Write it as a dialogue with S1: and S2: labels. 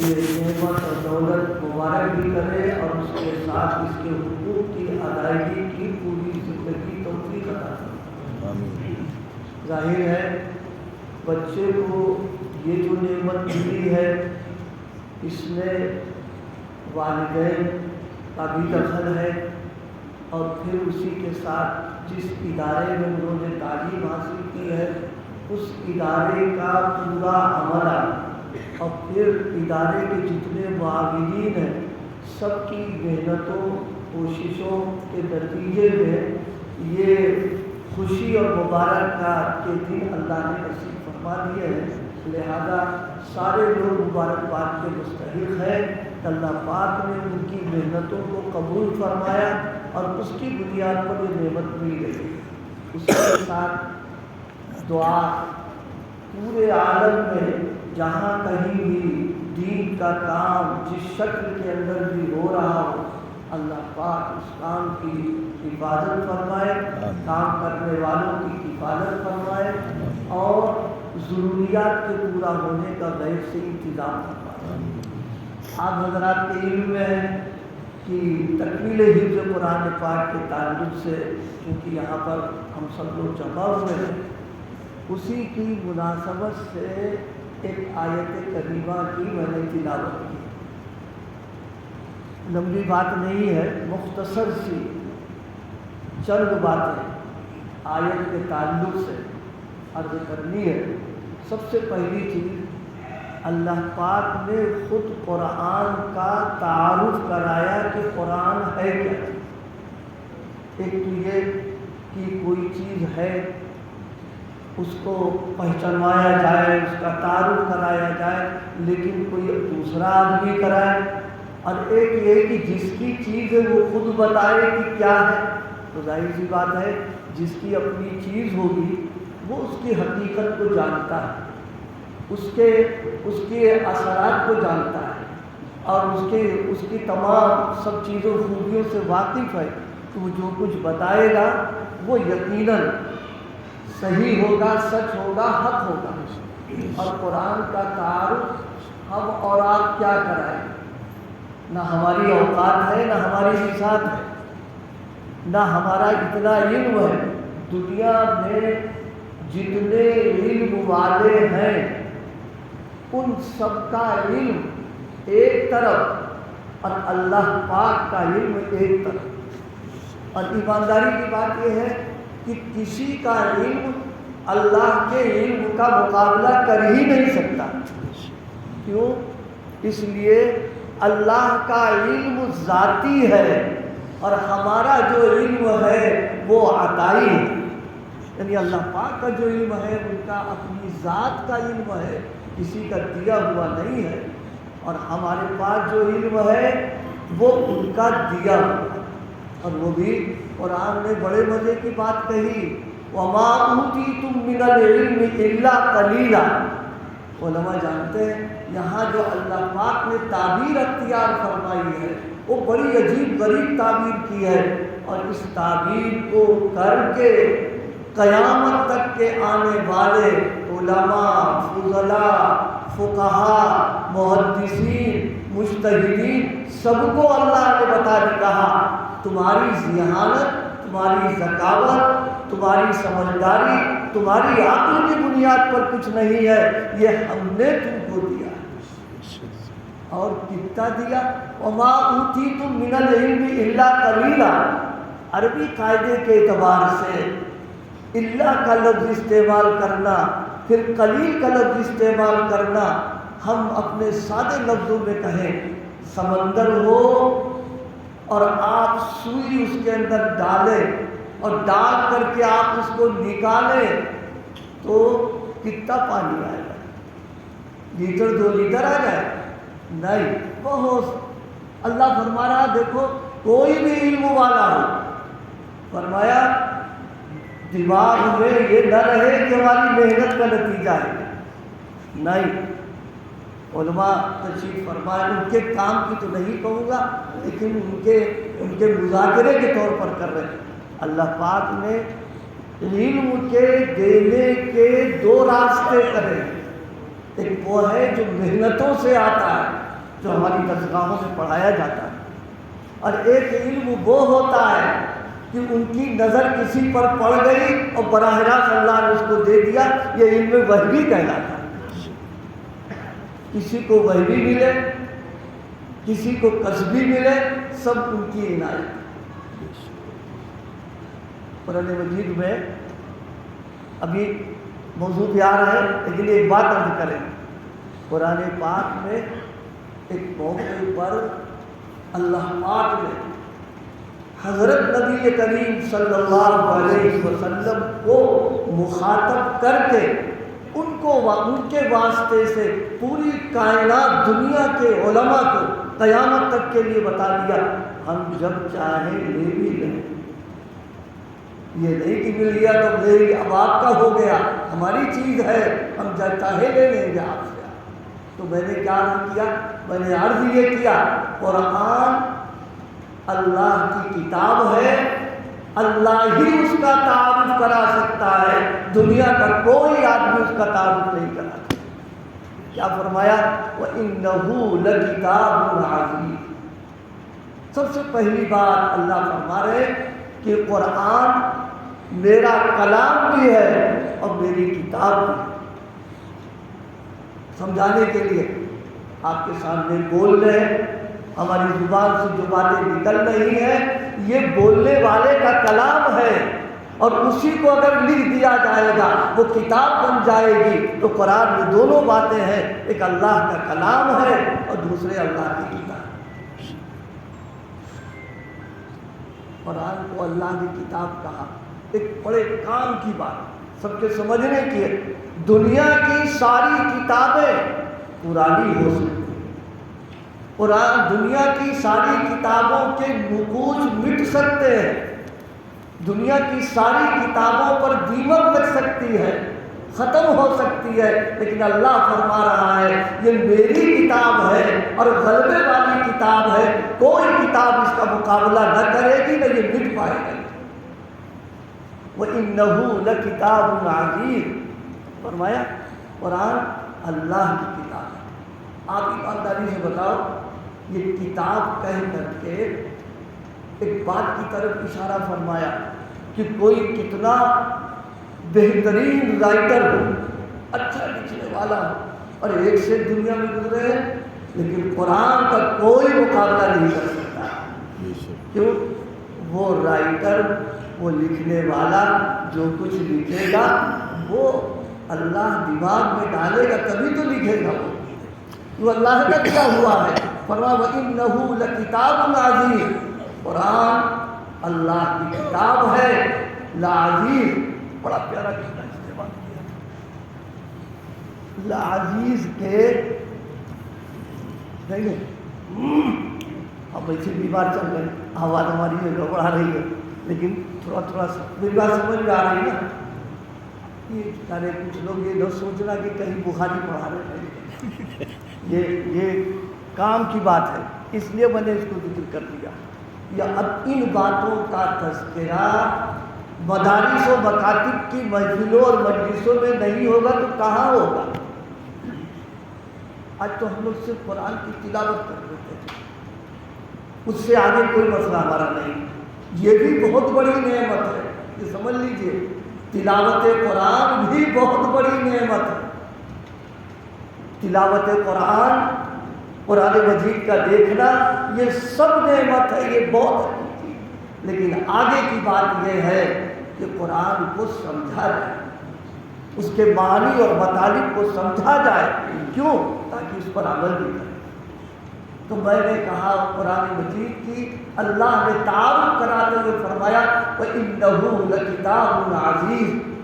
S1: یہ نعمت اور دولت مبارک بھی کرے اور اس کے ساتھ اس کے حقوق کی ادائیگی کی پوری زندگی توفیق عطا فرمائے۔ ظاہر ہے بچے کو یہ جو نعمت ملی ہے اس میں والدین کا بھی دخل ہے، اور پھر اسی کے ساتھ جس ادارے میں انہوں نے تعلیم حاصل کی ہے اس ادارے کا پورا عملہ، اور پھر ادارے کے جتنے معاونین ہیں سب کی محنتوں کوششوں کے نتیجے میں یہ خوشی اور مبارکباد کے دن اللہ نے نصیب فرما دیے ہیں۔ لہذا سارے لوگ مبارکباد کے مستحق ہیں کہ اللہ پاک نے ان کی محنتوں کو قبول فرمایا اور اس کی بنیاد پر یہ نعمت مل گئی۔ اس کے ساتھ دعا پورے عالم میں جہاں کہیں بھی دین کا کام جس شکل کے اندر بھی ہو رہا ہو، اللہ پاک اس کام کی حفاظت فرمائے، کام کرنے والوں کی حفاظت فرمائے اور ضروریات کے پورا ہونے کا غیر سے انتظام فرمائے۔ آپ حضرات کے علم میں ہے کہ تکمیل حفظ قرآن پاک کے تعلق سے چونکہ یہاں پر ہم سب لوگ جمع ہوئے ہیں، اسی کی مناسبت سے ایک آیت کریمہ کی میں نے تلاوت کی۔ لمبی بات نہیں ہے، مختصر سی چند باتیں آیت کے تعلق سے عرض کرنی ہے۔ سب سے پہلی چیز، اللہ پاک نے خود قرآن کا تعارف کرایا کہ قرآن ہے کیا۔ ایک تو یہ کہ کوئی چیز ہے اس کو پہچانوایا جائے، اس کا تعارف کرایا جائے، لیکن کوئی دوسرا آدمی کرائے، اور ایک یہ کہ جس کی چیز ہے وہ خود بتائے کہ کیا ہے۔ تو ظاہر سی بات ہے جس کی اپنی چیز ہوگی وہ اس کی حقیقت کو جانتا ہے، اس کے اثرات کو جانتا ہے، اور اس کی تمام سب چیزوں خوبیوں سے واقف ہے، تو وہ جو کچھ بتائے گا وہ یقیناً صحیح ہوگا، سچ ہوگا، حق ہوگا۔ اور قرآن کا تعارف ہم اور آپ کیا کرائیں؟ نہ ہماری اوقات ہے، نہ ہماری حساب ہے، نہ ہمارا اتنا علم ہے۔ دنیا میں جتنے علم والے ہیں ان سب کا علم ایک طرف اور اللہ پاک کا علم ایک طرف، اور ایمانداری کی بات یہ ہے کہ کسی کا علم اللہ کے علم کا مقابلہ کر ہی نہیں سکتا۔ کیوں؟ اس لیے اللہ کا علم ذاتی ہے اور ہمارا جو علم ہے وہ عطائی ہے، یعنی اللہ پاک کا جو علم ہے ان کا اپنی ذات کا علم ہے، کسی کا دیا ہوا نہیں ہے، اور ہمارے پاس جو علم ہے وہ ان کا دیا ہوا ہے۔ اور وہ بھی قرآن نے بڑے مزے کی بات کہی، وَمَا أُوتِيتُم مِّنَ الْعِلْمِ إِلَّا قَلِيلًا۔ علماء جانتے ہیں یہاں جو اللہ پاک نے تعبیر اختیار فرمائی ہے وہ بڑی عجیب غریب تعبیر کی ہے، اور اس تعبیر کو کر کے قیامت تک کے آنے والے علماء، فضلاء، فقہاء، محدثین، مجتہدین سب کو اللہ نے بتا کہا تمہاری ذہانت، تمہاری ذکاوت، تمہاری سمجھداری، تمہاری عقل کی بنیاد پر کچھ نہیں ہے، یہ ہم نے تم کو دیا ہے۔ اور کتنا دیا؟ وَمَا أُوتِيتُم مِّنَ الْعِلْمِ إِلَّا قَلِيلًا۔ عربی قاعدے کے اعتبار سے اللہ کا لفظ استعمال کرنا، پھر قلیل کا لفظ استعمال کرنا، ہم اپنے سادے لفظوں میں کہیں سمندر ہو اور آپ سوئی اس کے اندر ڈالیں اور ڈال کر کے آپ اس کو نکالیں تو کتنا پانی آئے گا؟ لیٹر 2 لیٹر آ جائے؟ نہیں، بہت۔ اللہ فرما رہا دیکھو کوئی بھی علم والا ہو، فرمایا دماغ میں یہ نہ رہے کہ ہماری محنت کا نتیجہ ہے، نہیں۔ علماء تشریف فرمائے، ان کے کام کی تو نہیں کہوں گا لیکن ان کے مذاکرے کے طور پر کر رہے ہیں۔ اللہ پاک نے علم کے دینے کے 2 راستے کرے، ایک وہ ہے جو محنتوں سے آتا ہے، جو ہماری درسگاہوں میں پڑھایا جاتا ہے، اور ایک علم وہ ہوتا ہے کہ ان کی نظر کسی پر پڑ گئی اور براہ راست اللہ نے اس کو دے دیا، یہ علم وحی کہلاتا ہے۔ کسی کو وحی ملے، کسی کو کسبی ملے، سب ان کی عنایت۔ قرآن مجید میں ابھی موضوع پہ آ رہا ہے، لیکن ایک بات عرض کریں، قرآن پاک میں ایک موقع پر اللہ پاک نے حضرت نبی کریم صلی اللہ علیہ وسلم کو مخاطب کر کے ان کے واسطے سے پوری کائنات دنیا کے علماء کو قیامت تک کے لیے بتا دیا، ہم جب چاہیں لے بھی لیں، یہ نہیں کہ مل گیا تو میری اب آپ کا ہو گیا، ہماری چیز ہے، ہم جب چاہے لے لیں گے آپ سے۔ تو میں نے کیا عرض کیا؟ میں نے عرض یہ کیا، قرآن اللہ کی کتاب ہے، اللہ ہی اس کا تعارف کرا سکتا ہے، دنیا کا کوئی آدمی اس کا تعارف نہیں کرا سکتا۔ کیا فرمایا؟ وَإِنَّهُ لَكِتَابٌ عَزِيزٌ۔ سب سے پہلی بات اللہ فرما رہے کہ قرآن میرا کلام بھی ہے اور میری کتاب بھی ہے۔ سمجھانے کے لیے آپ کے سامنے بول رہے ہیں، ہماری زبان سے جو باتیں نکل رہی ہیں یہ بولنے والے کا کلام ہے، اور اسی کو اگر لکھ دیا جائے گا وہ کتاب بن جائے گی۔ تو قرآن میں دونوں باتیں ہیں، ایک اللہ کا کلام ہے اور دوسرے اللہ کی کتاب۔ قرآن کو اللہ کی کتاب کہا، ایک بڑے کام کی بات سب کے سمجھنے کی ہے۔ دنیا کی ساری کتابیں پرانی ہو سکتی ہیں، قرآن دنیا کی ساری کتابوں کے نقوش مٹ سکتے ہیں، دنیا کی ساری کتابوں پر دیمک لگ سکتی ہے، ختم ہو سکتی ہے، لیکن اللہ فرما رہا ہے یہ میری کتاب ہے اور غلبے والی کتاب ہے، کوئی کتاب اس کا مقابلہ نہ کرے گی، نہ یہ مٹ پائے گی۔ وَإِنَّهُ لَكِتَابٌ عَزِيزٌ۔ فرمایا قرآن اللہ کی کتاب ہے۔ آپ ایمانداری سے بتاؤ، یہ کتاب کہہ کر کے ایک بات کی طرف اشارہ فرمایا کہ کوئی کتنا بہترین رائٹر ہو، اچھا لکھنے والا ہو، اور ایک سے دنیا میں گزرے ہیں، لیکن قرآن کا کوئی مقابلہ نہیں کر سکتا۔ کیوں؟ وہ رائٹر، وہ لکھنے والا جو کچھ لکھے گا وہ اللہ دماغ میں ڈالے گا تبھی تو لکھے گا، وہ اللہ کا کیا ہوا ہے۔ فرمایا وَإِنَّهُ لَكِتَابٌ عَزِيزٌ۔ قرآن اللہ کی کتاب ہے، لعزیز، بڑا پیارا کتنا استعمال کیا، لعزیز کے نہیں، اب ایسے بیمار چل رہے ہیں، آواز ہماری میں گڑبڑ آ رہی ہے، لیکن تھوڑا سا میری بات سمجھ میں آ رہی ہے نا۔ یہ سارے کچھ لوگ یہ نہ سوچنا کہ کہیں بخاری پڑھا رہے ہیں، یہ کام کی بات ہے، اس لیے میں نے اس کو ذکر کر دیا۔ یا اب ان باتوں کا تذکرہ مدارس و مکاتب کی محفلوں اور مجلسوں میں نہیں ہوگا تو کہاں ہوگا؟ آج تو ہم لوگ صرف قرآن کی تلاوت کر دیتے ہیں، اس سے آگے کوئی مسئلہ ہمارا نہیں۔ یہ بھی بہت بڑی نعمت ہے، یہ سمجھ لیجئے، تلاوت قرآن بھی بہت بڑی نعمت ہے۔ تلاوت قرآن، قرآن مجید کا دیکھنا، یہ سب نعمت ہے، یہ بہت اچھی چیز۔ لیکن آگے کی بات یہ ہے کہ قرآن کو سمجھا جائے، اس کے معنی اور مطالب کو سمجھا جائے، کیوں؟ تاکہ اس پر عمل بھی کرے۔ تو میں نے کہا قرآن مجید کی اللہ نے تعارف کراتے ہوئے فرمایا وَإِنَّهُ لَكِتَابٌ عَزِيزٌ۔